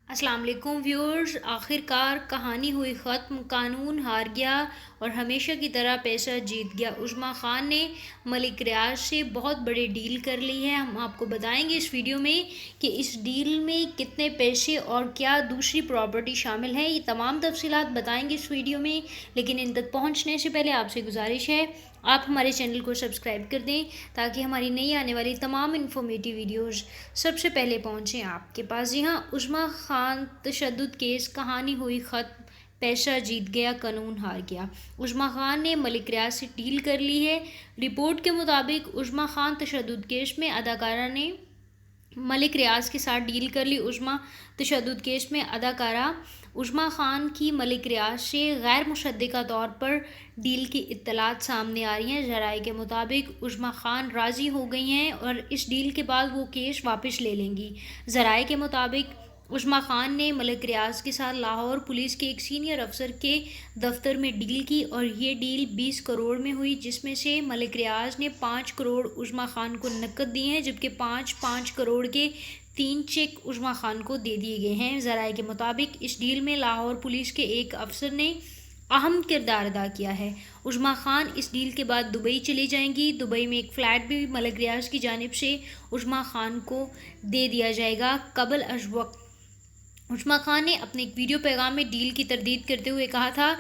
السلام علیکم ویورز، آخر کار کہانی ہوئی ختم، قانون ہار گیا اور ہمیشہ کی طرح پیسہ جیت گیا۔ عظمیٰ خان نے ملک ریاض سے بہت بڑے ڈیل کر لی ہے۔ ہم آپ کو بتائیں گے اس ویڈیو میں کہ اس ڈیل میں کتنے پیسے اور کیا دوسری پراپرٹی شامل ہے۔ یہ تمام تفصیلات بتائیں گے اس ویڈیو میں، لیکن ان تک پہنچنے سے پہلے آپ سے گزارش ہے آپ ہمارے چینل کو سبسکرائب کر دیں تاکہ ہماری نئی آنے والی تمام انفارمیٹیو ویڈیوز سب سے پہلے پہنچیں آپ کے پاس۔ جی ہاں، عظمیٰ خان تشدد کیس، کہانی ہوئی ختم، پیسہ جیت گیا، قانون ہار گیا۔ عظمیٰ خان نے ملک ریاض سے ڈیل کر لی ہے۔ رپورٹ کے مطابق عظمیٰ خان تشدد کیس میں اداکارہ نے ملک ریاض کے ساتھ ڈیل کر لی۔ عظمیٰ تشدد کیس میں اداکارہ عظمیٰ خان کی ملک ریاض سے غیر مصدقہ طور پر ڈیل کی اطلاعات سامنے آ رہی ہیں۔ ذرائع کے مطابق عظمیٰ خان راضی ہو گئی ہیں اور اس ڈیل کے بعد وہ کیس واپس لے لیں گی۔ ذرائع کے مطابق عظمیٰ خان نے ملک ریاض کے ساتھ لاہور پولیس کے ایک سینئر افسر کے دفتر میں ڈیل کی اور یہ ڈیل 20 کروڑ میں ہوئی، جس میں سے ملک ریاض نے 5 کروڑ عظمیٰ خان کو نقد دیے ہیں، جبکہ 5 کروڑ کے 3 چیک عظمیٰ خان کو دے دیے گئے ہیں۔ ذرائع کے مطابق اس ڈیل میں لاہور پولیس کے ایک افسر نے اہم کردار ادا کیا ہے۔ عظمیٰ خان اس ڈیل کے بعد دبئی چلی جائیں گی۔ دبئی میں ایک فلیٹ بھی ملک ریاض کی جانب سے عظمیٰ خان کو دے دیا جائے گا۔ قبل از وقت عظمیٰ خان نے اپنے ایک ویڈیو پیغام میں ڈیل کی تردید کرتے ہوئے کہا تھا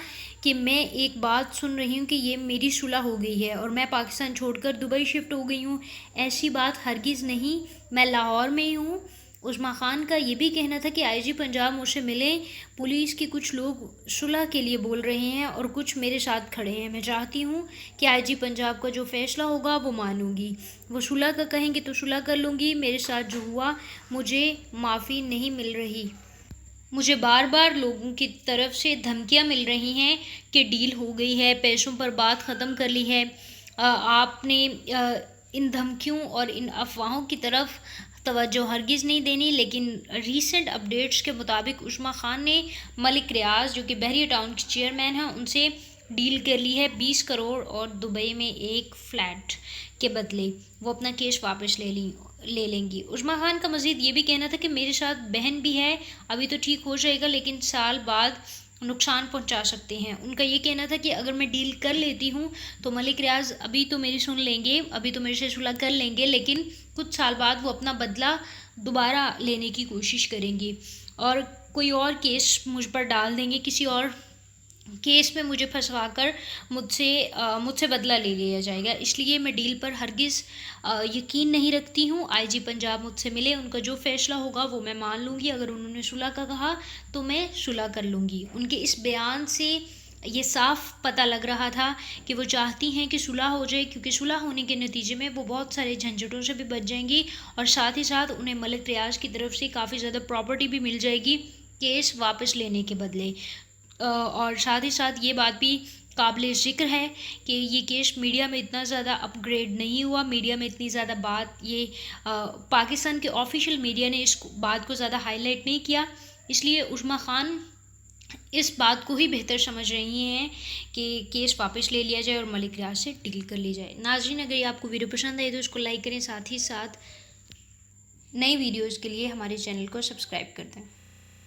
کہ میں ایک بات سن رہی ہوں کہ یہ میری صلح ہو گئی ہے اور میں پاکستان چھوڑ کر دبئی شفٹ ہو گئی ہوں۔ ایسی بات ہرگز نہیں، میں لاہور میں ہی ہوں۔ عظمیٰ خان کا یہ بھی کہنا تھا کہ آئی جی پنجاب مجھ سے ملیں، پولیس کے کچھ لوگ صلح کے لیے بول رہے ہیں اور کچھ میرے ساتھ کھڑے ہیں۔ میں چاہتی ہوں کہ آئی جی پنجاب کا جو فیصلہ ہوگا وہ مانوں گی، وہ صلح کا کہیں گے تو صلح کر لوں گی۔ میرے ساتھ جو ہوا مجھے معافی نہیں مل رہی، مجھے بار بار لوگوں کی طرف سے دھمکیاں مل رہی ہیں کہ ڈیل ہو گئی ہے، پیسوں پر بات ختم کر لی ہے۔ آپ نے ان دھمکیوں اور ان افواہوں کی طرف توجہ ہرگز نہیں دینی، لیکن ریسنٹ اپڈیٹس کے مطابق عظمیٰ خان نے ملک ریاض جو کہ بحریہ ٹاؤن کے چیئرمین ہیں ان سے ڈیل کر لی ہے 20 کروڑ اور دبئی میں ایک فلیٹ کے بدلے وہ اپنا کیس واپس لے لیں گی۔ عظمیٰ خان کا مزید یہ بھی کہنا تھا کہ میرے ساتھ بہن بھی ہے، ابھی تو ٹھیک ہو جائے گا لیکن سال بعد نقصان پہنچا سکتے ہیں۔ ان کا یہ کہنا تھا کہ اگر میں ڈیل کر لیتی ہوں تو ملک ریاض ابھی تو میری سن لیں گے، ابھی تو میرے سے صلح کر لیں گے، لیکن کچھ سال بعد وہ اپنا بدلہ دوبارہ لینے کی کوشش کریں گی اور کوئی اور کیس مجھ پر ڈال دیں گے، کسی اور کیس میں مجھے پھنسوا کر مجھ سے بدلہ لے لیا جائے گا۔ اس لیے میں ڈیل پر ہرگز یقین نہیں رکھتی ہوں۔ آئی جی پنجاب مجھ سے ملے، ان کا جو فیصلہ ہوگا وہ میں مان لوں گی، اگر انہوں نے صلح کا کہا تو میں صلح کر لوں گی۔ ان کے اس بیان سے یہ صاف پتہ لگ رہا تھا کہ وہ چاہتی ہیں کہ صلح ہو جائے، کیونکہ صلح ہونے کے نتیجے میں وہ بہت سارے جھنجھٹوں سے بھی بچ جائیں گی اور ساتھ ہی ساتھ انہیں ملک ریاض کی طرف سے کافی زیادہ پراپرٹی بھی مل جائے گی کیس واپس لینے کے بدلے۔ اور ساتھ ہی ساتھ یہ بات بھی قابل ذکر ہے کہ یہ کیس میڈیا میں اتنا زیادہ اپ گریڈ نہیں ہوا، میڈیا میں اتنی زیادہ بات پاکستان کے آفیشیل میڈیا نے اس بات کو زیادہ ہائی لائٹ نہیں کیا، اس لیے عظمیٰ خان اس بات کو ہی بہتر سمجھ رہی ہیں کہ کیس واپس لے لیا جائے اور ملک ریاض سے ڈیل کر لی جائے۔ ناظرین، اگر یہ آپ کو ویڈیو پسند آئی تو اس کو لائک کریں، ساتھ ہی ساتھ نئی ویڈیوز کے لیے ہمارے چینل کو سبسکرائب کر دیں۔